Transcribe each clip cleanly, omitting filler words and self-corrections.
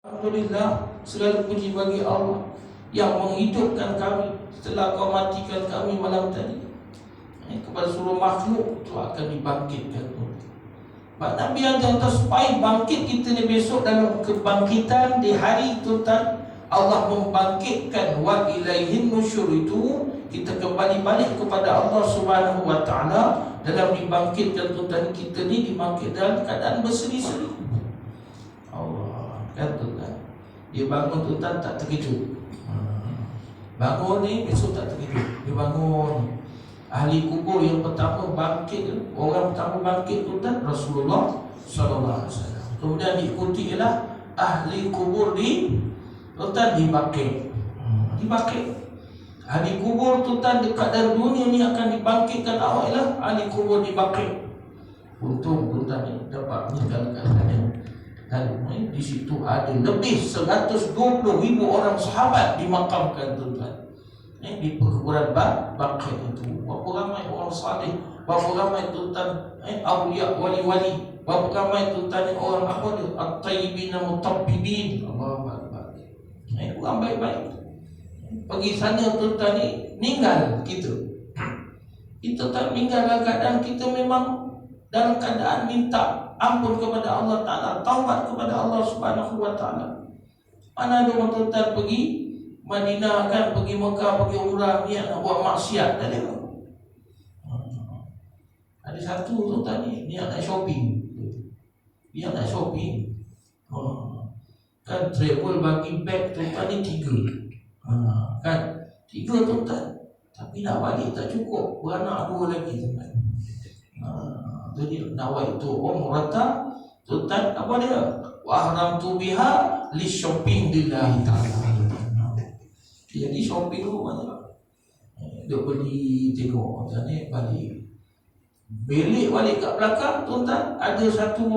Alhamdulillah, segala puji bagi Allah yang menghidupkan kami setelah kau matikan kami malam tadi. Kepada seluruh makhluk itu akan dibangkitkan. Pak Nabi ajar supaya bangkit kita ni besok dalam kebangkitan di hari itu, Allah membangkitkan wa ilaihin nusyur, itu kita kembali balik kepada Allah Subhanahu wa taala. Dalam dibangkitkan tuan kita ni dibangkit dalam keadaan berseri-seri. Allah kan tuan, dia bangun tuan tak terkejut. Bangun ni besok tak terkejut. Dia bangun. Ahli kubur yang pertama bangkit, orang pertama bangkit tuan Rasulullah sallallahu alaihi wasallam. Kemudian diikuti ialah ahli kubur di dibangkit. Ahli kubur tuan dekat dari dunia ni akan dibangkitkan awal ialah ahli kubur dibangkit. Untung tuan ni dapat meninggalkan. Dan di situ ada lebih 120,000 orang sahabat dimakamkan tuan. Di perkuburan Baqi itu. Berapa ramai orang saleh, berapa ramai tuan awliya wali-wali, berapa ramai tuan orang apa dia at-tayyibin mutabbibin. Allahu akbar. Orang baik-baik pergi sana tuan ni meninggal kita. Kita tak meninggal dalam keadaan kita memang dalam keadaan minta ampun kepada Allah Ta'ala, taubat kepada Allah Subhanahu wa Ta'ala. Mana ada orang tuan pergi Madinah kan, pergi Mekah, pergi umrah, niat nak buat maksiat, tak ada. Ada satu tuan ni niat nak shopping. Dia nak shopping. Kan travel bagi bag tuan ni 3. Kan 3 tuan. Tapi nak balik tak cukup, beranak 2 lagi tuan. Jadi nawai itu umrata tuan apa dia? Wa haramtu biha li shopping lillahi ta'ala. Jadi shopping tu banyak. Dia pergi tengok macam balik. Belik balik kat belakang tuan, ada satu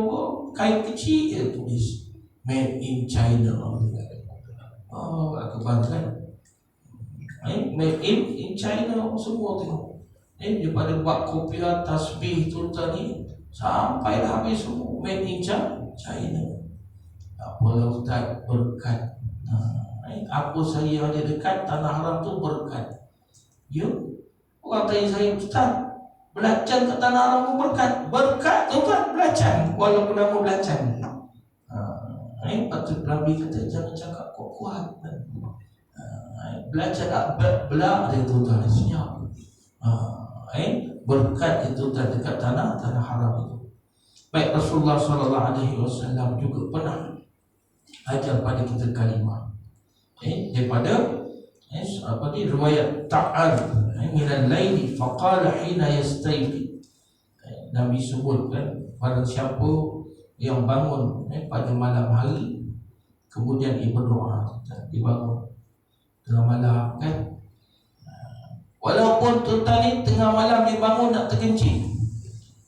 kain kecil dia tulis Made in China. Kebanggaan. Made in China semua tengok. Daripada buat kopiah tasbih tuan ni sampai dah habis semua Made in China. Apa ustaz, berkat. Apa saya ada dekat tanah haram tu berkat. Ya, orang tanya saya, ustaz, belacan kat tanah haram tu berkat. Berkat tu kan belacan, walaupun nama belacan. Patut Nabi kata jangan cakap kuat-kuat. Belacan belak dia tuan senyap. Berkat itu dekat tanah haram itu. Baik, Rasulullah sallallahu alaihi wasallam juga pernah ajar pada kita kalimah. Daripada riwayat Ta'al minal laili faqala hina yastayqi. Nabi sebutkan pada siapa yang bangun pada malam hari kemudian dia berdoa, dia bangun tengah malam kan. Walaupun tuan ni tengah malam dia bangun nak terkencing.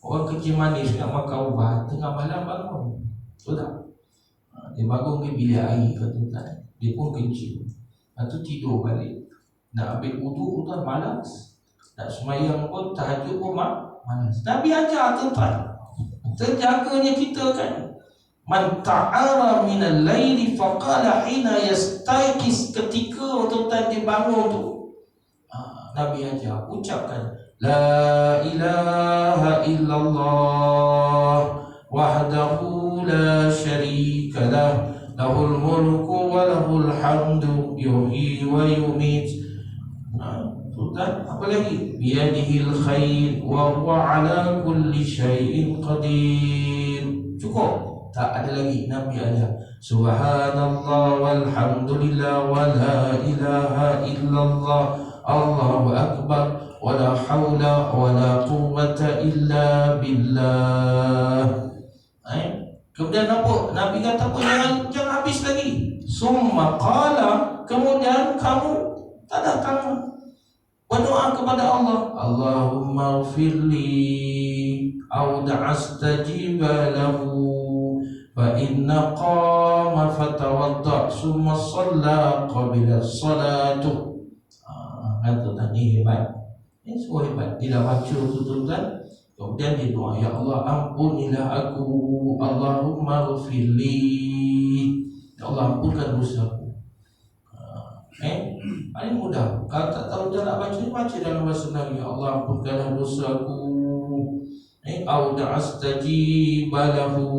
Orang kencing manis nak makan ubat, tengah malam bangun. Betul tak? Dia bangun ke bilik air ke tuan. Dia pun kencing. Lepas tu tidur balik. Nak ambil wudu tuan malas. Nak semayang pun tahajud pun malas. Nabi ajar tuan. Terjaganya kita kan. Man ta'ara minal laili faqala hina yastayqis, ketika tuan dia bangun tu. Nabi ajar ucapkan la ilaha illallah wahdahu la syarika lah, lahul mulku wa lahul hamdu yuhyi wa yumit. Tuan, apa lagi? Biyadihil khair wa huwa ala kulli syai'in qadir. Cukup? Tak ada lagi. Nabi ajar subhanallah walhamdulillah wa la ilaha illallah Allahu akbar wa la hawla wa la quwwata illa billah. Kemudian apa? Nabi kata apa? Jangan habis lagi. Summa qala, kemudian kamu tak datang berdoa kepada Allah. Allahumma ghfirli au da'astajiba lahu fa inna qama fatawadda summa shalla qabila salatu. Kata tadi hebat. Ini semua hebat. Dia dah baca tu tuan. Kemudian dia doa, ya Allah ampunilah aku, Allahumma ghfirli. Ya Allah ampunkan dosaku. Paling mudah. Kalau tak tahu dia nak baca, baca dalam bahasa Melayu. Ya Allah ampunkanlah dosaku. Au da'astajiba lahu,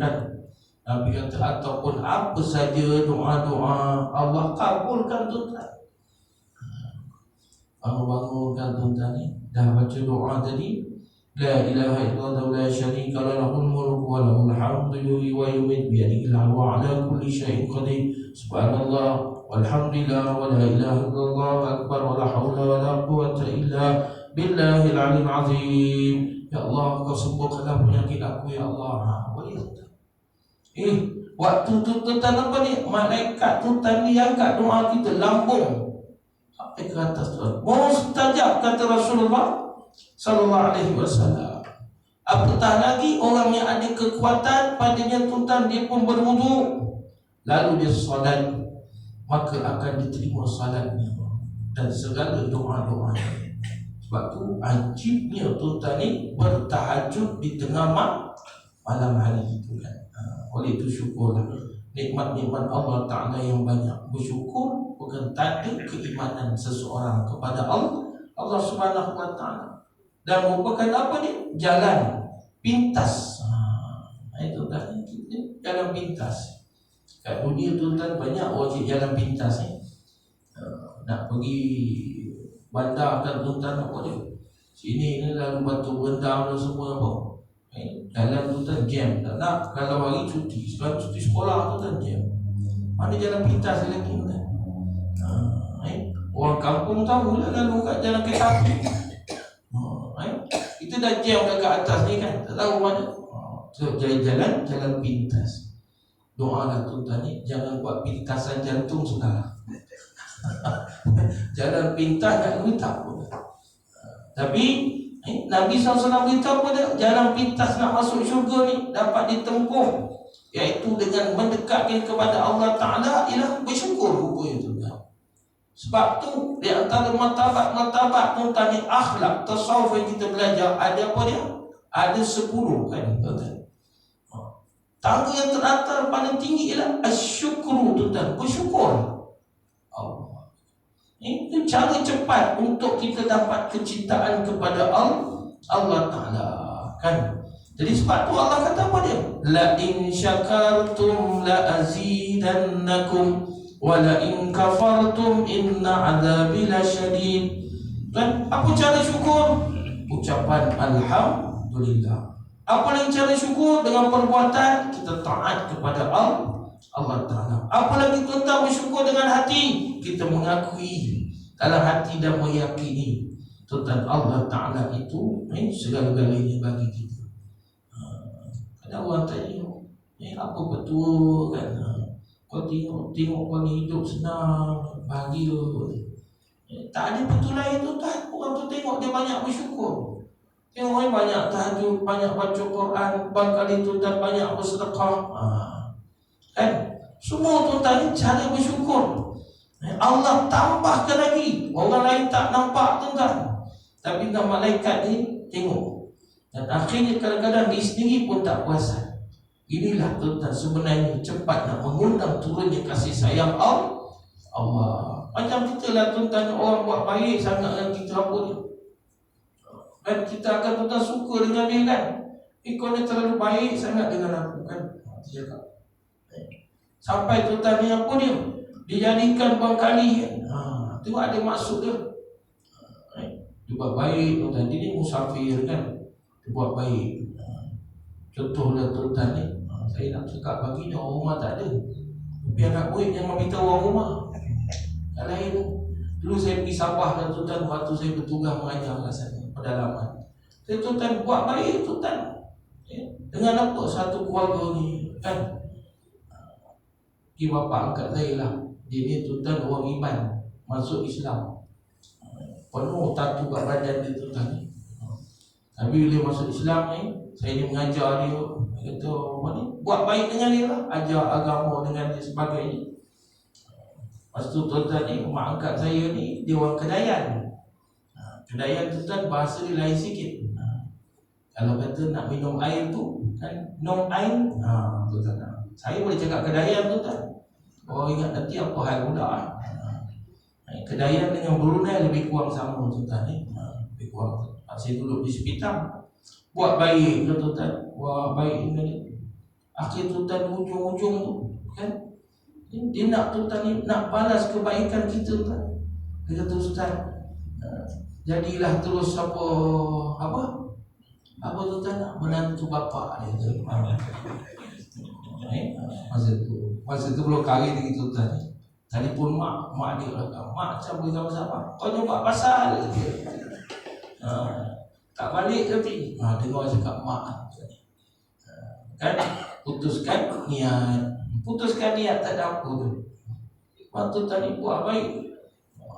kan? Nabi kata ataupun apa saja doa-doa Allah kabulkan tuan. Bangun-bangunkan tuan ni, dah baca doa tadi. La ilaha illallah la syarika lahul mulku wa lahul hamdu yuhyi wa yumiitu bi yadihi al-'ilmu 'ala kulli syai'in qadir. Subhanallah walhamdulillah wa la ilaha illallah akbar wa la haula wa la quwwata illa billahil 'aliyyil 'azim. Ya Allah, kau sembuhkanlah penyakit aku ya Allah. Boleh tak? Waktu tu tuan apa ni? Malaikat tu tadi angkat doa kita lambung sampai ke atas tuan. Mustajab kata Rasulullah sallallahu alaihi wasallam. Apatah lagi orang yang ada kekuatan padanya tuan, dia pun berwudu lalu dia solat, maka akan diterima solatnya dan segala doa-doanya. Sebab tu ajibnya tuan ni bertahajud di tengah malam hari itu kan. Oleh itu syukurlah nikmat-nikmat Allah Ta'ala yang banyak. Bersyukur bukan tanda keimanan seseorang kepada Allah Subhanahu Wa Ta'ala, dan merupakan apa ni? Jalan pintas. Itu tadi jalan pintas. Kat dunia tuan banyak wajib jalan pintas ni. Nak pergi bandar kan tuan apa dia? Sini ni lalu batu rendam dan semua apa. Jalan tuan jam. Tak nak kalau hari cuti, sekarang cuti sekolah tuan jam. Mana jalan pintas lagi tuan? Orang kampung tahu lah lalu kat jalan kereta api. Kita dah jam dekat atas ni kan, tak tahu mana. So, jalan pintas. Doalah tuan ni, jangan buat pintasan jantung sudah. Jalan pintas nak minta pun. Tapi Nabi SAW beritahu pada jalan pintas nak masuk syurga ni dapat ditempuh, iaitu dengan mendekatkan kepada Allah Ta'ala ialah bersyukur rupanya tuan. Sebab tu di antara martabat tuan ni akhlak tasawuf yang kita belajar ada apa dia? Ada 10 kan tuan. Tangga yang teratas paling tinggi ialah asyukru tuan, bersyukur Allah. Ini cara cepat untuk kita dapat kecintaan kepada Allah Ta'ala kan. Jadi sebab tu Allah kata apa dia? La in syakartum la azidannakum wa la in kafartum inna azabi lasyadid. Dan apa cara syukur? Ucapan alhamdulillah. Apa lagi cara syukur? Dengan perbuatan kita taat kepada Allah Ta'ala. Apa lagi tuan bersyukur dengan hati? Kita mengakui dalam hati dan meyakini tuan Allah Ta'ala itu segala-galanya bagi kita. Ada orang tanya, apa betul kan? Kau tengok kau ni hidup senang, bahagia. Tak ada betul lain tuan. Orang tu tengok dia banyak bersyukur. Tengok orang banyak tahajud, banyak baca Quran, barangkali tuan banyak bersedekah. Kan? Semua tuan ni cara bersyukur. Allah tambahkan lagi. Orang lain tak nampak tuan, tapi malaikat ni tengok. Dan akhirnya kadang-kadang dia sendiri pun tak puasan. Inilah tuan sebenarnya cepat nak mengundang turunnya kasih sayang Allah. Macam kita lah tuan, orang buat baik sangat dengan kita apa dia. Dan kita akan tuan suka dengan dia kan. Kau ni terlalu baik sangat dengan aku kan. Dia cakap. Sampai tuan ni apa dia? Dijadikan barangkali tengok ada maksud dia. Dia buat baik tuan. Dia ni musafir kan. Dia buat baik. Contohlah tuan ni, saya nak cakap bagi dia orang rumah tak ada, tapi anak buih jangan minta orang rumah. Yang lain dulu saya pergi Sabah dan tuan, waktu saya bertugas mengajar kat sana pedalaman. Saya tuan buat baik tuan. Dengan apa satu keluarga ni kan. Pergi bapa angkat saya lah. Dia ni tuan orang iman, masuk Islam. Penuh tatu kat badan dia tuan ni. Tapi bila masuk Islam ni, saya ni mengajar dia. Dia kata apa ni? Buat baik dengan dia lah. Ajar agama dengan dia sebagainya. Lepas tu tuan ni, mak angkat saya ni, dia orang Kedayan. Kedayan tuan bahasa dia lain sikit. Kalau kata nak minum air tu kan, minum air tuan. Saya boleh cakap Kedayan tuan. Oh ingat nanti apa hal pula. Kedayan dengan Brunei lebih kurang sama tuan lebih kurang. Saya duduk di sekitar, buat baik tuan, buat baik ini. Akhir tuan ujung-ujung tu kan, dia nak tuan ni nak balas kebaikan kita tuan. Dia kata Ustaz, jadilah terus apa tuan nak menantu bapa dia tu. Masa tu belum kahwin lagi tuan. Telefon mak dia kata, mak macam beritahu siapa? Kau jumpa pasal dia. Tak balik tapi dengar cakap mak kan, putuskan niat tak ada apa tu. Waktu tadi buat baik,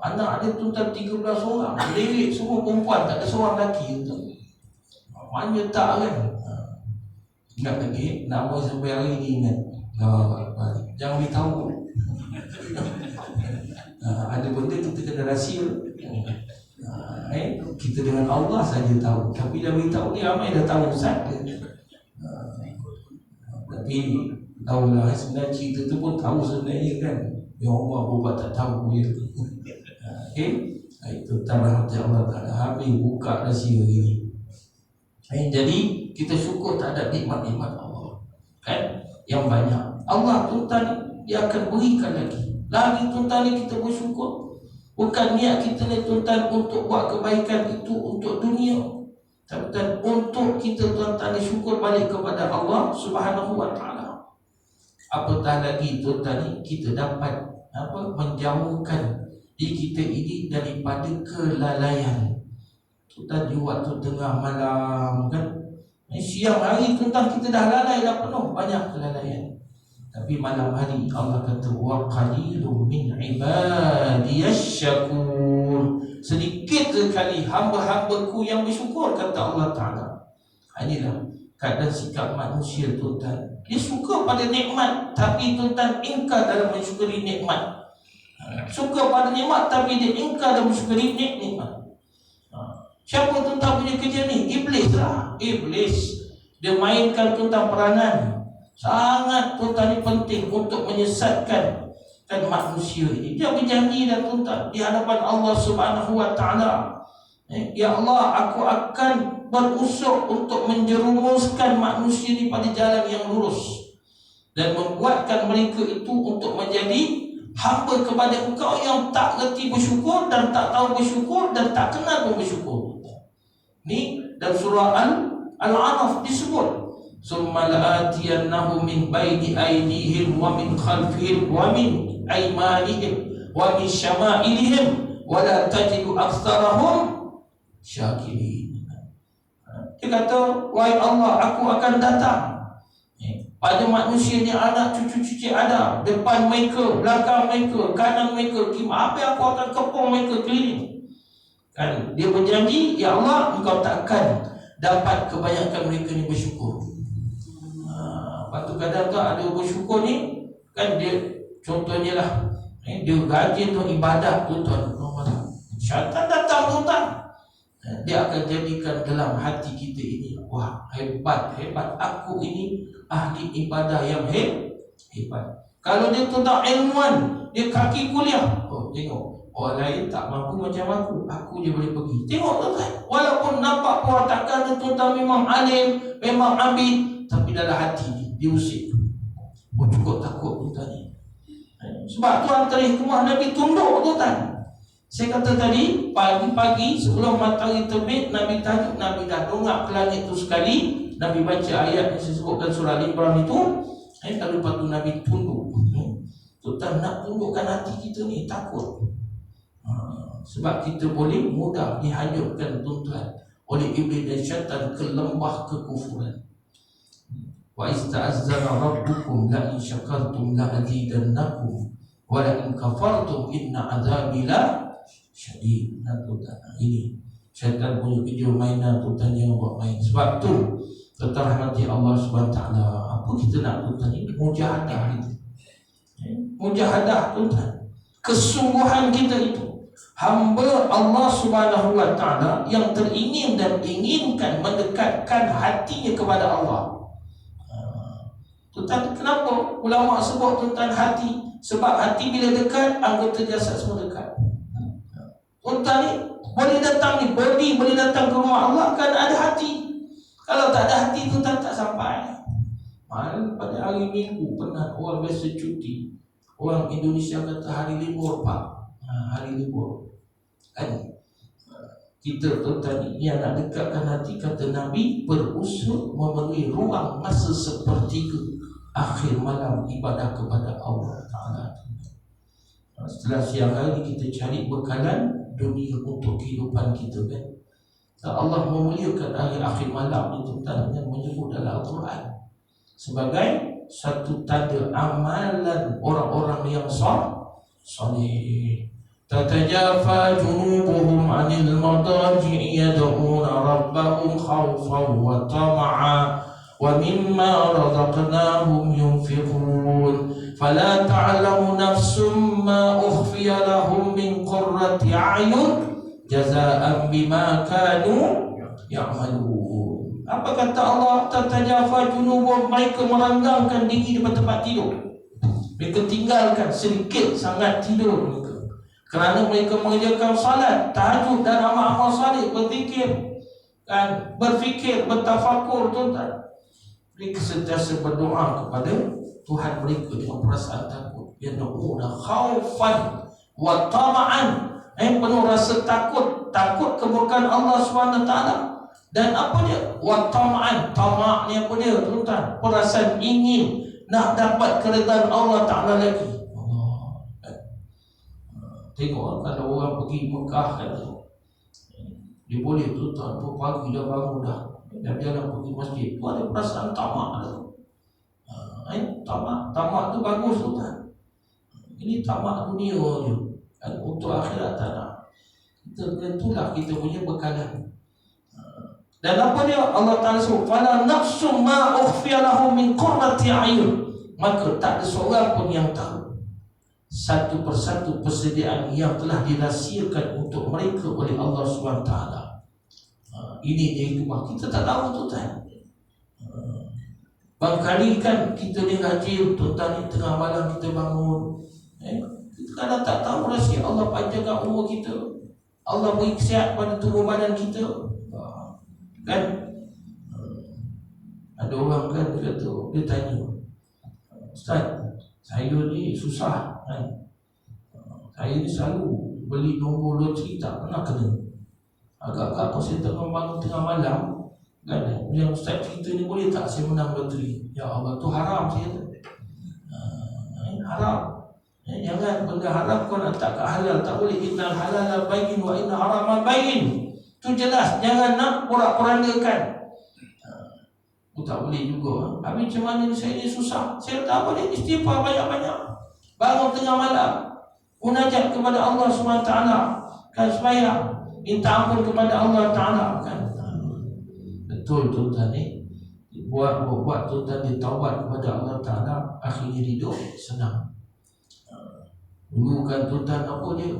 anak dia tuan 13 orang, lirik semua perempuan, tak ada seorang lelaki tu. Mana tak kan. Ingat lagi nama sampai hari ni ingat. Jangan beritahu. Ada benda kita kena rahsia. Kita dengan Allah saja tahu, tapi dah beritahu ni ramai dah tahu saja. Tapi tahulah sebenarnya cerita tu pun tahu sebenarnya kan. Ya Allah buat tak tahu ya. Itu tanah hati Allah Ta'ala. Habis buka rahsia ini. Jadi kita syukur tak ada nikmat-nikmat Allah kan, yang banyak. Allah tuan dia akan berikan lagi tuan ni kita bersyukur. Bukan niat kita ni tuan untuk buat kebaikan itu untuk dunia, tapi untuk kita tuan ni syukur balik kepada Allah Subhanahu Wa Taala. Apatah lagi tuan ni kita dapat menjauhkan diri kita ini daripada kelalaian. Tuan di waktu tengah malam kan, siang hari tuan kita dah lalai, dah penuh banyak kelalaian. Tapi malam hari Allah kata wa qalilun min ibadiyasy syakur. Sedikit sekali hamba-hambaku yang bersyukur, kata Allah Ta'ala. Inilah keadaan sikap manusia tuan. Dia suka pada nikmat, tapi tuan ingkar dalam mensyukuri nikmat. Suka pada nikmat, tapi dia ingkar dalam mensyukuri nikmat. Siapa tuan punya kerja ni? Iblis lah. Iblis. Dia mainkan tuan peranan. Sangat tuan ni penting untuk menyesatkan manusia ini. Dia berjanji dan tuan di hadapan Allah Subhanahu Wa Taala, ya Allah, aku akan berusaha untuk menjerumuskan manusia ini pada jalan yang lurus dan membuatkan mereka itu untuk menjadi hamba kepada Engkau yang tak reti bersyukur dan tak tahu bersyukur dan tak kenal pun bersyukur. Ni dalam surah Al-A'raf disebut, summa la'atiyannahum min baini aydihim wa min khalfihim wa min aymanihim wa min syama'ilihim wa la tajidu aktsarahum syakirin. Dia kata, wahai Allah, aku akan datang pada manusia ni, anak cucu-cucu ada, depan mereka, belakang mereka, kanan mereka, apa aku akan kepung mereka keliling. Kan dia berjanji, ya Allah, engkau takkan dapat kebanyakan mereka ni bersyukur. Lepas tu kadang-kadang ada bersyukur ni kan, dia contohnya lah, dia rajin tu ibadat tuan. Syaitan datang tuan, dia akan jadikan dalam hati kita ini, wah hebat aku ini ahli ibadah yang hebat. Kalau dia tuan ilmuwan, dia kaki kuliah, tengok orang lain tak mampu macam aku je boleh pergi. Tengok tuan, walaupun nampak perwatakan tuan memang alim, memang abid, tapi dalam hati dia usik. Cukup takut tuan ni. Sebab tu antara hikmah Nabi tunduk tuan. Saya kata tadi, pagi-pagi sebelum matahari terbit, Nabi tajuk, Nabi dah dongak ke langit tu sekali, Nabi baca ayat yang saya sebutkan surah Al-Imran itu, lalu lepas tu Nabi tunduk. Tuan nak tundukkan hati kita ni, takut. Sebab kita boleh mudah dihanyutkan tuan oleh iblis dan syaitan ke lembah kekufuran. Wa ista'azzana rabbukum la in syakartum la azidannakum wa la in kafartum inna azabi la syadid. Ini syaitan punya video mainan tuan yang buat main. Sebab tu tuan rahmati Allah Subhanahu Taala, apa kita nak tuan ini mujahadah itu. Mujahadah tuan, kesungguhan kita itu hamba Allah Subhanahu Wa Taala yang teringin dan inginkan mendekatkan hatinya kepada Allah. Tuan, kenapa ulama sebut tuan hati? Sebab hati bila dekat, anggota jasad semua dekat. Tuan ni boleh datang ni, body boleh datang ke rumah Allah kan ada hati. Kalau tak ada hati, tuan tak sampai. Pada hari Minggu pernah orang biasa cuti, orang Indonesia kata hari libur Pak, hari libur kan. Kita tuan yang nak dekatkan hati, kata Nabi, berusaha memenuhi ruang masa sepertiga akhir malam ibadah kepada Allah Ta'ala. Setelah siang hari kita cari bekalan dunia untuk kehidupan kita kan. Allah memuliakan hari akhir malam itu tuan dengan menyebut dalam Al-Quran sebagai satu tanda amalan orang-orang yang salih. Tatajafa junubuhum 'anil madaji'i yad'una rabbahum khawfan wa tama'a wa mimma razaqnahum yunfiqun fala ta'lamu nafsum ma ukhfiya lahum min qurrati a'yun jazaa'an bima kanu ya'malun. Apa kata Allah? Tatajafa junubuhum, mereka merenggangkan diri di tempat tidur. Mereka tinggalkan sedikit sangat tidur mereka, kerana mereka mengerjakan salat, tahajud dan amal-amal salih, berzikir dan berfikir, bertafakur tuan. Mereka sentiasa berdoa kepada Tuhan mereka dengan perasaan takut. Yad'una khaufan wa tama'an, penuh rasa takut keburukan Allah SWT. Dan apa dia? Wa tama'an, tama' ni apa dia tuan? Perasaan ingin nak dapat keridhaan Allah Ta'ala lagi. Tengok kalau orang pergi Mekah kan, dia boleh tuan pagi dah bangun dah jalan pergi masjid, tu ada perasaan tamak tu. Tamak tu bagus tuan. Ini tamak dunia je kan, untuk akhirat tak nak. Itulah kita punya bekalan. Dan apa dia Allah Ta'ala sebut, fala nafsum ma ukhfiya lahum min qurrati a'yun, maka tak ada seorang pun yang tahu satu persatu persediaan yang telah dirahsiakan untuk mereka oleh Allah SWT. Ini dia hikmah. Kita tak tahu tuan. Barangkali kan kita ni rajin tuan, tengah malam kita bangun, kita kadang tak tahu rahsia Allah panjangkan umur kita, Allah beri kesihatan pada tubuh badan kita kan. Ada orang kan dia kata, dia tanya, Ustaz, saya ni susah kan, saya ni selalu beli nombor loteri tak pernah kena. Agak-agak kalau saya tengah bangun tengah malam kan, yang Ustaz cerita ni boleh tak saya menang loteri? Ya Allah, tu haram saya tu. Haram. Jangan benda haram kau nak tak ke halal, tak boleh. Innal halala bayyin wa inna harama bayyin. Tu jelas, jangan nak porak-porandakan. Tak boleh juga. Habis macam mana ni, saya ni susah, saya tak boleh istighfar banyak-banyak, bangun tengah malam munajat kepada Allah SWT kan, supaya minta ampun kepada Allah Ta'ala kan. Betul tuan ni, buat tuan dia taubat kepada Allah Ta'ala, akhirnya hidup senang. Dulu kan tuan apa dia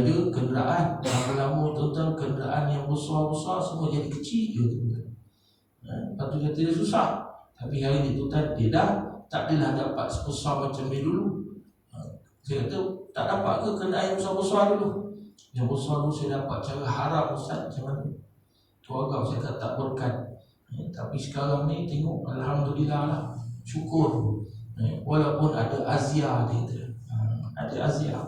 ada kenderaan, lama-lama tuan kenderaan yang besar-besar semua jadi kecil je tuan. Lepas tu kata dia susah. Tapi hari ni tuan dia dah tak adalah dapat sebesar macam dia dulu. Saya kata tak dapat ke kenderaan yang besar-besar dulu? Yang besar dulu saya dapat cara haram Ustaz, macam mana? Tu agak saya kata tak berkat. Tapi sekarang ni tengok, Alhamdulillah lah, syukur. Walaupun ada azia dia. Ada azia.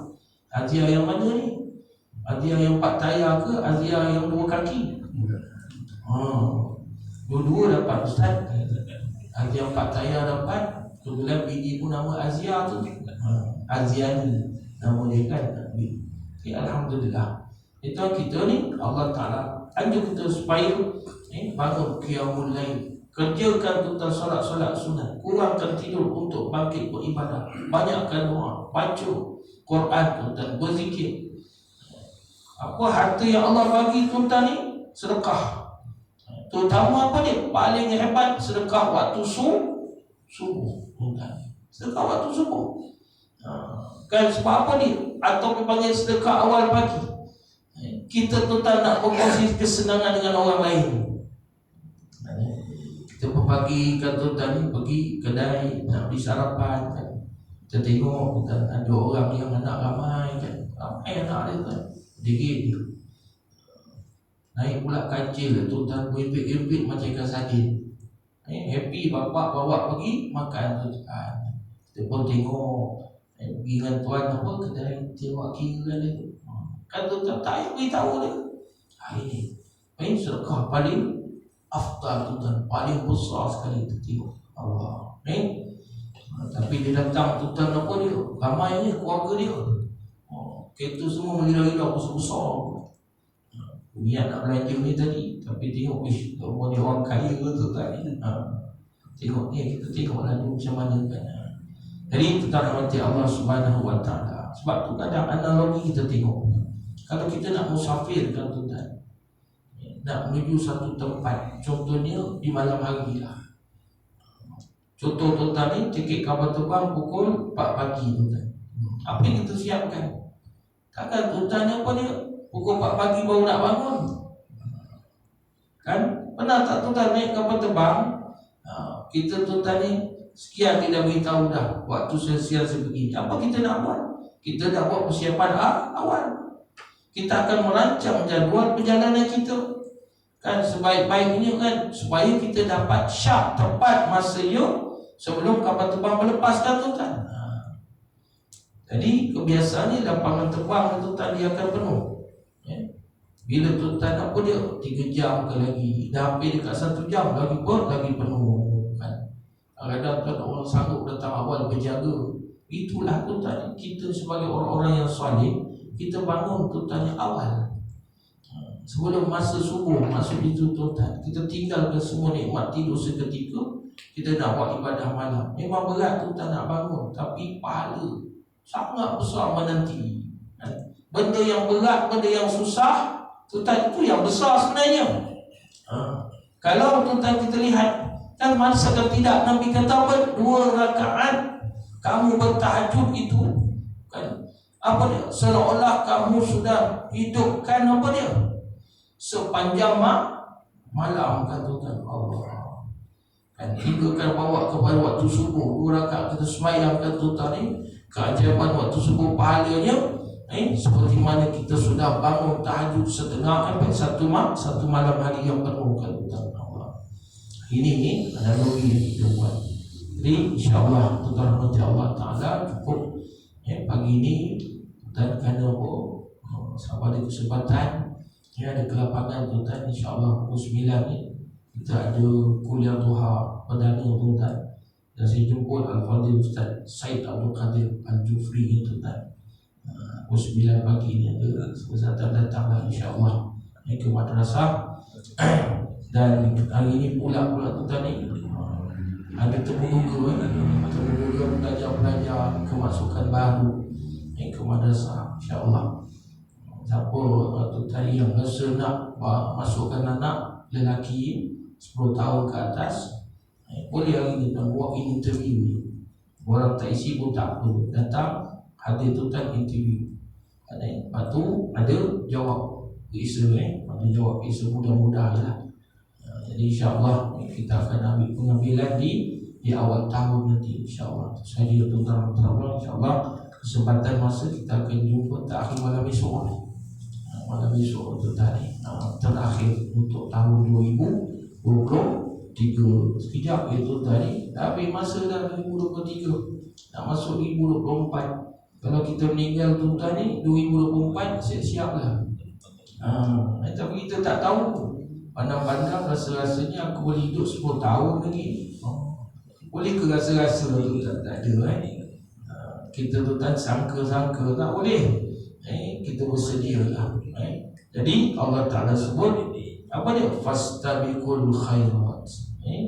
Azia yang mana ni? Azia yang 4 tayar ke azia yang 2 kaki? Dua-dua dapat Ustaz. Azia 4 tayar dapat. Kemudian bini pun nama Azia tu, Aziani nama dia kan. Okay, Alhamdulillah. Itu kita ni Allah Ta'ala anjur kita supaya bangun qiyamul lail, kerjakan tuan solat-solat sunat, kurangkan tidur untuk bangkit beribadah, banyakkan doa, baca Quran tuan, berzikir. Apa harta yang Allah bagi tuan ni? Sedekah. Terutama apa dia? Paling hebat sedekah waktu subuh tuan. Sedekah waktu subuh. Kan sebab apa ni? Atau dipanggil sedekah awal pagi. Kita tuan nak berkongsi kesenangan dengan orang lain. Kita pagi kan tuan ni pergi kedai nak beli sarapan kan. Kita tengok kan, ada orang yang anak ramai kan. Ramai anak dia kan. Dikit dia. Naik pula kancil tuan berbit-berbit macam ikan sardin. Happy bapak bawa pergi makan tu kan. Kita pun tengok pergi dengan tuan apa kedai tengok kira dia. Kan tu tak payah beritahu dia. Ini sedekah paling afdal tuan, paling besar sekali kita tengok Allah. Tapi dia datang tuan apa dia? Ramai ni keluarga dia. Kereta semua mengira-gira besar-besar. Niat nak belanja ni tadi, tapi tengok rumah dia orang kaya ke tu tadi. Tengok ni, kita tengok lalu macam mana kan. Jadi kita rahmati Allah Subhanahu Wa Taala. Sebab tu kadang analogi kita tengok. Kalau kita nak musafir kan tuan, nak menuju satu tempat, contohnya di malam hari lah. Contoh tuan ni tiket kapal terbang pukul 4 pagi tuan. Apa yang kita siapkan? Takkan tuan apa dia? Pukul 4 pagi baru nak bangun. Kan? Pernah tak tuan naik kapal terbang? Kita tuan ni sekian kita beritahu dah waktu siang sebegini. Apa kita nak buat? Kita dah buat persiapan awal. Kita akan merancang jadual perjalanan kita. Kan sebaik-baiknya kan supaya kita dapat syak tepat masanya sebelum kapal terbang melepaskan tuan. Jadi kebiasaannya lapangan terbang tuan dia akan penuh. Bila tuan apa dia 3 jam ke lagi, dah hampir dekat 1 jam lagi pun lagi penuh kan. Kadang-kadang tuan orang sanggup datang awal berjaga. Itulah tuan kita sebagai orang-orang yang soleh, kita bangun tuan awal. Sebelum masa subuh masuk itu tuan, kita tinggalkan semua nikmat tidur seketika, kita nak buat ibadah malam. Memang berat tuan nak bangun, tapi pahala sangat besar menanti. Benda yang berat, benda yang susah, tuan itu yang besar sebenarnya. Kalau tuan kita lihat, kan masa kalau tidak Nabi kata apa? 2 rakaat kamu bertahajud itu kan apa dia? Seolah-olah kamu sudah hidupkan apa dia? Sepanjang malam kan tuan Allah. Kan hingga kan bawa kepada waktu subuh 2 rakaat kita sembahyang kan tuan ni, keajaiban waktu subuh pahalanya seperti mana kita sudah bangun tahajud setengah sampai satu malam hari yang penuh kan tuan Allah. Ini analogi yang kita buat. Jadi insya-Allah tuan rahmati Allah Taala cukup pagi ini dan kerana sahabat ada kesempatan ada kelapangan tuan, insya-Allah pukul 9 ni kita ada kuliah duha perdana tuan. Dan saya jemput Al-Fadhil Ustaz Said Abdul Qadir Al-Jufri tuan. Pukul 9 pagi ni ada kesempatan datanglah insya-Allah ke madrasah. Dan hari ini pula tuan ni ada temu guru pelajar-pelajar kemasukan baru ke madrasah insya-Allah. Siapa tuan yang rasa nak masukkan anak lelaki 10 tahun ke atas, boleh hari ni tuan buat interview. Orang tak isi pun tak perlu, datang hadir tuan interview. Lepas tu ada jawab kisah ada jawab kisah mudah-mudah je lah. Jadi insya-Allah kita akan ambil pengambilan di awal tahun nanti insya-Allah. Saya tuan-tuan insya-Allah kesempatan masa kita akan jumpa terakhir malam esok. Malam esok tu tadi terakhir untuk tahun 2023. Sekejap itu tadi tapi masa dah 2023 nak masuk 2024. Kalau kita meninggal tu tadi 2024 siap-siap lah. Tapi kita tak tahu. Pandang-pandang rasa-rasanya aku boleh hidup 10 tahun lagi. Boleh ke rasa-rasa tu tak ada kita tu tak sangka-sangka tak boleh. Kita bersedia lah. Jadi Allah Ta'ala sebut apa dia? Fastabiqul khairat.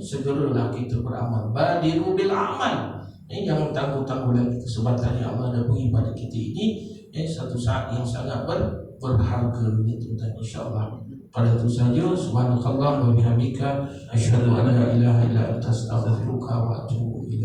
Segeralah kita beramal. Badiru bil amal. Jangan tangguh-tangguh lagi kesempatan yang Allah dah beri pada kita ini. Satu saat yang sangat berharga itu dan insya-Allah. Pada itu saja subhanakallah wa bihamdika asyhadu an la ilaha illa anta astaghfiruka wa atubu ilaik.